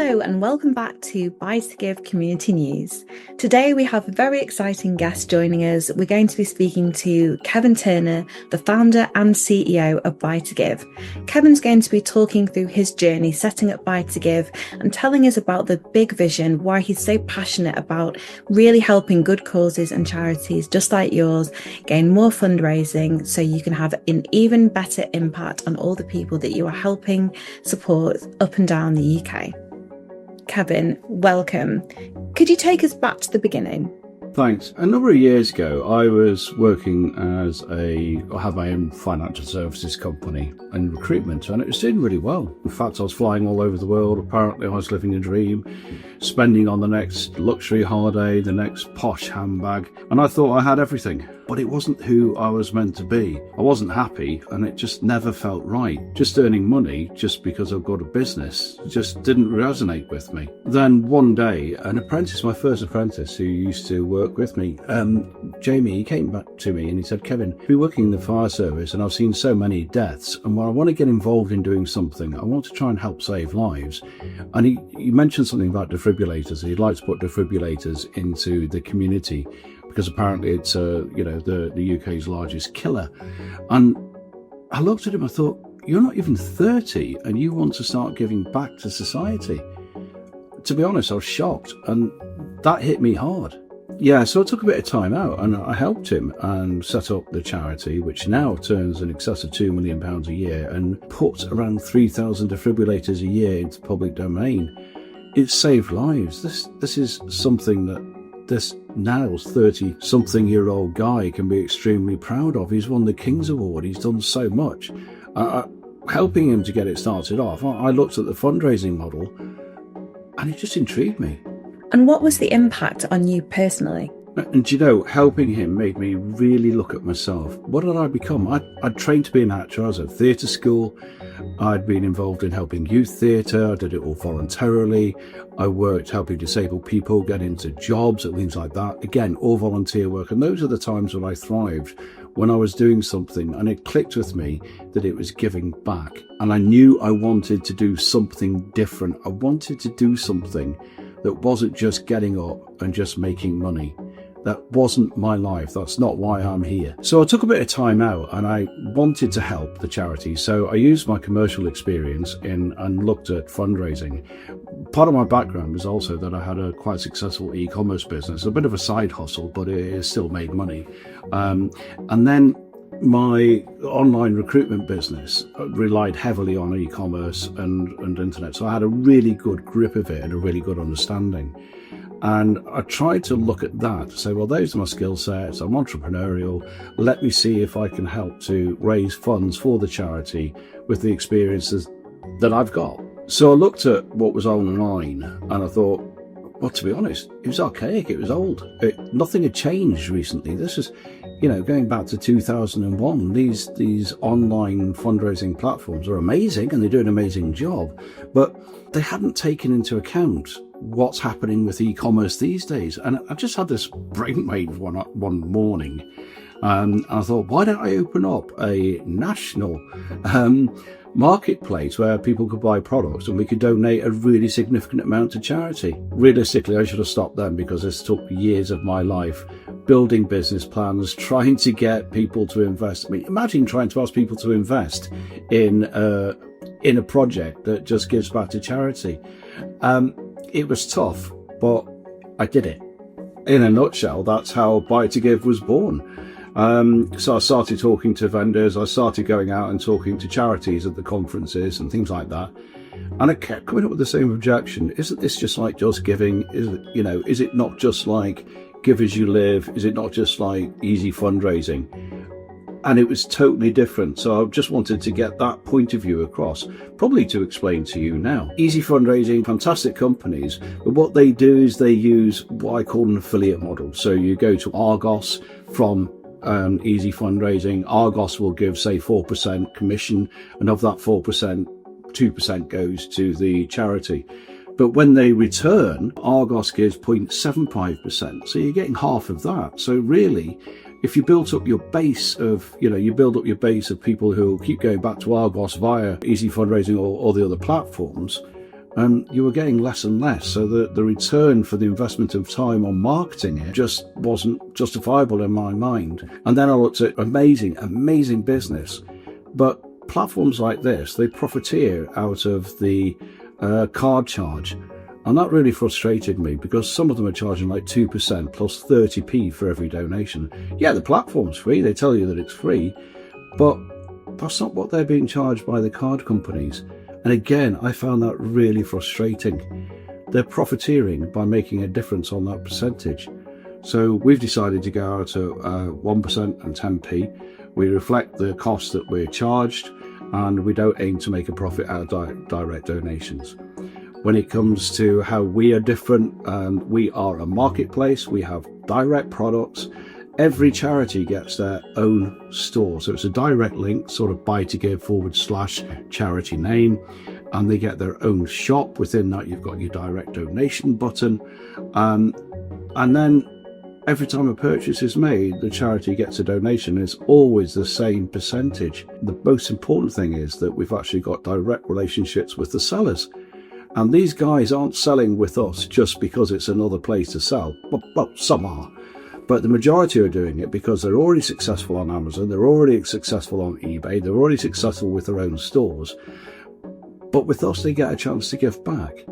Hello and welcome back to BuytoGive Community News. Today we have a very exciting guest joining us. We're going to be speaking to Kevin Turner, the founder and CEO of BuytoGive. Kevin's going to be talking through his journey setting up BuytoGive and telling us about the big vision, why he's so passionate about really helping good causes and charities just like yours gain more fundraising so you can have an even better impact on all the people that you are helping support up and down the UK. Kevin, welcome. Could you take us back to the beginning? Thanks. A number of years ago, I was working I had my own financial services company and recruitment, and it was doing really well. In fact, I was flying all over the world. Apparently, I was living a dream, spending on the next luxury holiday, the next posh handbag, and I thought I had everything. But it wasn't who I was meant to be. I wasn't happy, and it just never felt right. Just earning money just because I've got a business just didn't resonate with me. Then one day, my first apprentice who used to work with me, Jamie, he came back to me and he said, "Kevin, I've been working in the fire service and I've seen so many deaths, and when I want to get involved in doing something, I want to try and help save lives." And he mentioned something about defibrillators. He'd like to put defibrillators into the community, because apparently it's the UK's largest killer. And I looked at him, I thought, you're not even 30 and you want to start giving back to society. To be honest, I was shocked, and that hit me hard. Yeah, so I took a bit of time out and I helped him and set up the charity, which now turns in excess of £2 million a year and puts around 3,000 defibrillators a year into public domain. It saved lives. This is something that this now 30-something-year-old guy can be extremely proud of. He's won the King's Award. He's done so much. Helping him to get it started off, I looked at the fundraising model and it just intrigued me. And what was the impact on you personally? And helping him made me really look at myself. What did I become? I'd trained to be an actor. I was at theatre school. I'd been involved in helping youth theatre. I did it all voluntarily. I worked helping disabled people get into jobs and things like that. Again, all volunteer work. And those are the times when I thrived, when I was doing something and it clicked with me that it was giving back. And I knew I wanted to do something different. I wanted to do something that wasn't just getting up and just making money. That wasn't my life. That's not why I'm here. So I took a bit of time out and I wanted to help the charity. So I used my commercial experience and looked at fundraising. Part of my background was also that I had a quite successful e-commerce business, a bit of a side hustle, but it still made money. And then my online recruitment business relied heavily on e-commerce and internet. So I had a really good grip of it and a really good understanding. And I tried to look at that to say, well, those are my skill sets. I'm entrepreneurial. Let me see if I can help to raise funds for the charity with the experiences that I've got. So I looked at what was online and I thought, well, to be honest, it was archaic. It was old. Nothing had changed recently. This is, going back to 2001. These online fundraising platforms are amazing and they do an amazing job, but they hadn't taken into account what's happening with e-commerce these days. And I just had this brainwave one morning, and I thought, why don't I open up a national marketplace where people could buy products and we could donate a really significant amount to charity? Realistically, I should have stopped then, because this took years of my life building business plans, trying to get people to invest. I mean, imagine trying to ask people to invest in a project that just gives back to charity. It was tough, but I did it. In a nutshell, that's how BuytoGive was born. So I started talking to vendors. I started going out and talking to charities at the conferences and things like that. And I kept coming up with the same objection. Isn't this just like Just Giving? Is it not just like Give As You Live? Is it not just like easy fundraising? And it was totally different. So I just wanted to get that point of view across, probably to explain to you now. Easy Fundraising, fantastic companies, but what they do is they use what I call an affiliate model. So you go to Argos from Easy Fundraising. Argos will give, say, 4% commission, and of that 4%, 2% goes to the charity. But when they return, Argos gives 0.75%. So you're getting half of that. So really, if you build up your base of, people who keep going back to Argos via Easy Fundraising or the other platforms, you were getting less and less. So the return for the investment of time on marketing it just wasn't justifiable in my mind. And then I looked at amazing business. But platforms like this, they profiteer out of the card charge. And that really frustrated me, because some of them are charging like 2% plus 30p for every donation. Yeah, the platform's free. They tell you that it's free, but that's not what they're being charged by the card companies. And again, I found that really frustrating. They're profiteering by making a difference on that percentage. So we've decided to go out to 1% and 10p. We reflect the cost that we're charged, and we don't aim to make a profit out of direct donations. When it comes to how we are different, we are a marketplace. We have direct products. Every charity gets their own store. So it's a direct link, sort of BuytoGive /charity name. And they get their own shop. Within that, you've got your direct donation button. And then every time a purchase is made, the charity gets a donation. It's always the same percentage. The most important thing is that we've actually got direct relationships with the sellers. And these guys aren't selling with us just because it's another place to sell. Well, some are. But the majority are doing it because they're already successful on Amazon. They're already successful on eBay. They're already successful with their own stores. But with us, they get a chance to give back.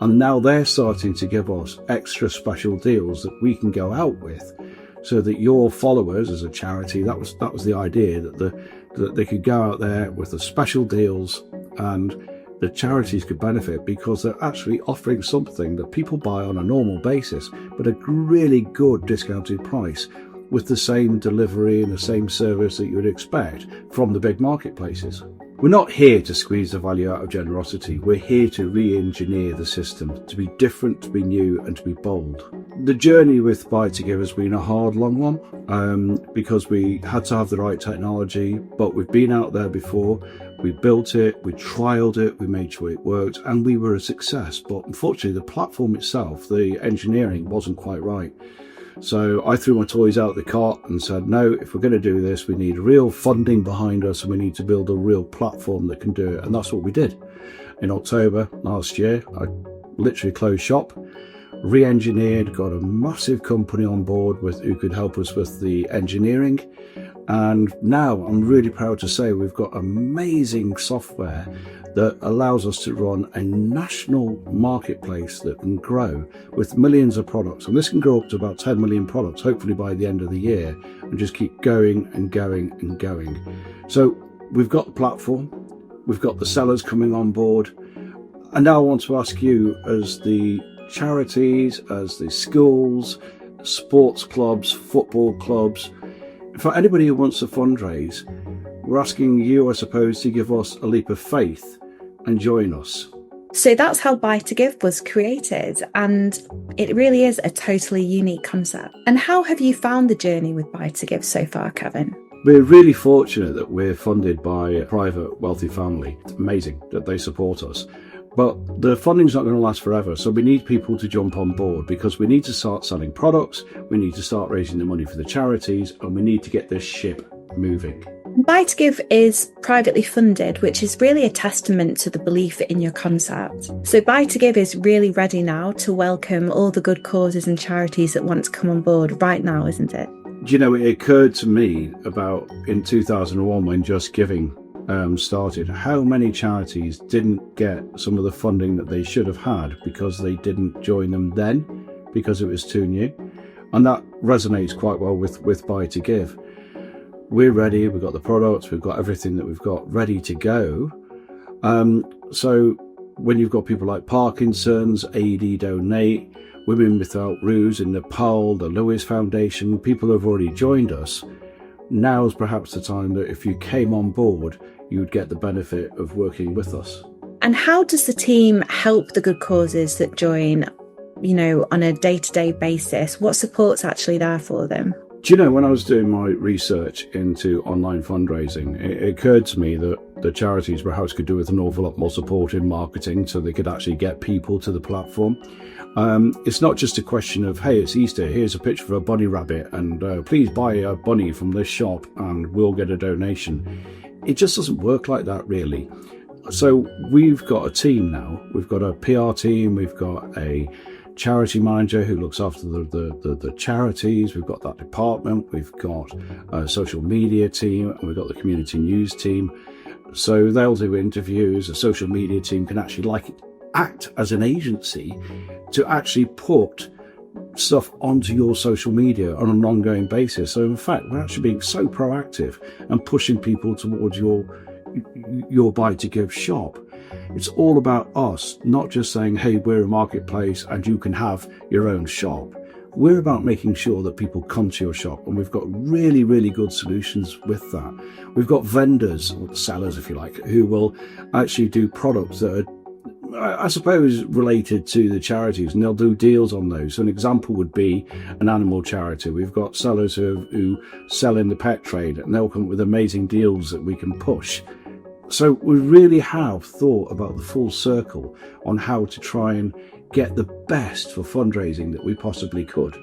And now they're starting to give us extra special deals that we can go out with, so that your followers as a charity, that was the idea, that they could go out there with the special deals, and the charities could benefit because they're actually offering something that people buy on a normal basis, but a really good discounted price with the same delivery and the same service that you would expect from the big marketplaces. We're not here to squeeze the value out of generosity. We're here to re-engineer the system, to be different, to be new, and to be bold. The journey with BuytoGive has been a hard, long one, because we had to have the right technology, but we've been out there before. We built it, we trialed it, we made sure it worked, and we were a success. But unfortunately, the platform itself, the engineering, wasn't quite right. So I threw my toys out the cart and said, no, if we're going to do this, we need real funding behind us, and we need to build a real platform that can do it. And that's what we did. In October last year, I literally closed shop, re-engineered, got a massive company on board who could help us with the engineering. And now I'm really proud to say we've got amazing software that allows us to run a national marketplace that can grow with millions of products. And this can grow up to about 10 million products, hopefully by the end of the year, and just keep going and going and going. So we've got the platform, we've got the sellers coming on board. And now I want to ask you, as the charities, as the schools, sports clubs, football clubs, for anybody who wants to fundraise, we're asking you, I suppose, to give us a leap of faith and join us. So that's how BuytoGive was created, and it really is a totally unique concept. And how have you found the journey with BuytoGive so far, Kevin? We're really fortunate that we're funded by a private wealthy family. It's amazing that they support us. But the funding's not going to last forever, so we need people to jump on board, because we need to start selling products, we need to start raising the money for the charities, and we need to get this ship moving. BuytoGive is privately funded, which is really a testament to the belief in your concept. So BuytoGive is really ready now to welcome all the good causes and charities that want to come on board right now, isn't it? Do you know, it occurred to me about in 2001 when Just Giving started, how many charities didn't get some of the funding that they should have had because they didn't join them then, because it was too new. And that resonates quite well with BuytoGive. We're ready, we've got the products, we've got everything that we've got ready to go. So when you've got people like Parkinson's, AD Donate, Women Without Roofs in Nepal, the Lewis Foundation, people who have already joined us, now's perhaps the time that if you came on board, you would get the benefit of working with us. And how does the team help the good causes that join, on a day-to-day basis? What support's actually there for them? Do you know, when I was doing my research into online fundraising, it occurred to me that the charities perhaps could do with an awful lot more support in marketing so they could actually get people to the platform. It's not just a question of, hey, it's Easter, here's a picture of a bunny rabbit, and please buy a bunny from this shop and we'll get a donation. It just doesn't work like that, really. So we've got a team now. We've got a PR team. We've got a charity manager who looks after the charities. We've got that department. We've got a social media team, and we've got the community news team. So they'll do interviews. A social media team can actually act as an agency to actually put stuff onto your social media on an ongoing basis. So in fact, we're actually being so proactive and pushing people towards your BuytoGive shop. It's all about us, not just saying, hey, we're a marketplace and you can have your own shop. We're about making sure that people come to your shop, and we've got really, really good solutions with that. We've got vendors, or sellers if you like, who will actually do products that are, I suppose, related to the charities, and they'll do deals on those. So an example would be an animal charity. We've got sellers who sell in the pet trade, and they'll come up with amazing deals that we can push. So we really have thought about the full circle on how to try and get the best for fundraising that we possibly could.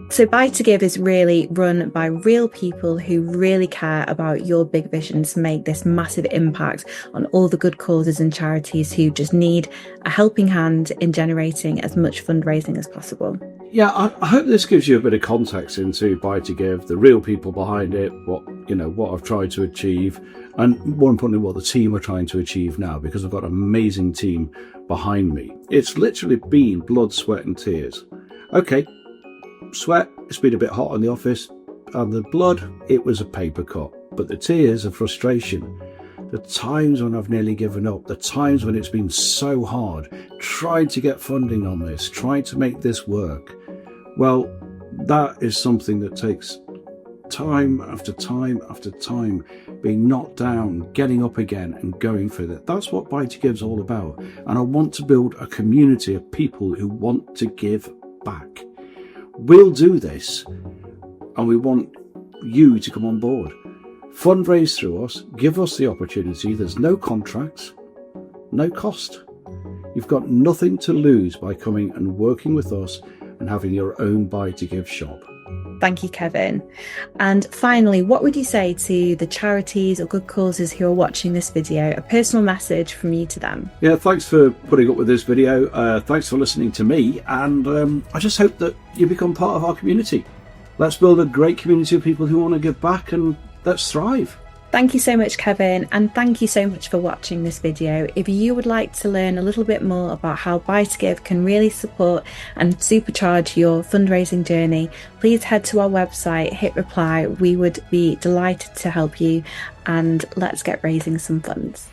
So BuytoGive is really run by real people who really care about your big vision to make this massive impact on all the good causes and charities who just need a helping hand in generating as much fundraising as possible. Yeah, I hope this gives you a bit of context into BuytoGive, the real people behind it, what I've tried to achieve, and more importantly, what the team are trying to achieve now, because I've got an amazing team behind me. It's literally been blood, sweat and tears. Okay, sweat, it's been a bit hot in the office, and the blood, it was a paper cut, but the tears of frustration, the times when I've nearly given up, the times when it's been so hard, trying to get funding on this, trying to make this work, well, that is something that takes time after time after time, being knocked down, getting up again and going for it. That's what BuytoGive's all about. And I want to build a community of people who want to give back. We'll do this, and we want you to come on board. Fundraise through us, give us the opportunity. There's no contracts, no cost. You've got nothing to lose by coming and working with us and having your own BuytoGive shop. Thank you, Kevin. And finally, what would you say to the charities or good causes who are watching this video, a personal message from you to them? Yeah, thanks for putting up with this video. Thanks for listening to me. And I just hope that you become part of our community. Let's build a great community of people who want to give back, and let's thrive. Thank you so much, Kevin, and thank you so much for watching this video. If you would like to learn a little bit more about how BuytoGive can really support and supercharge your fundraising journey, please head to our website, hit reply. We would be delighted to help you, and let's get raising some funds.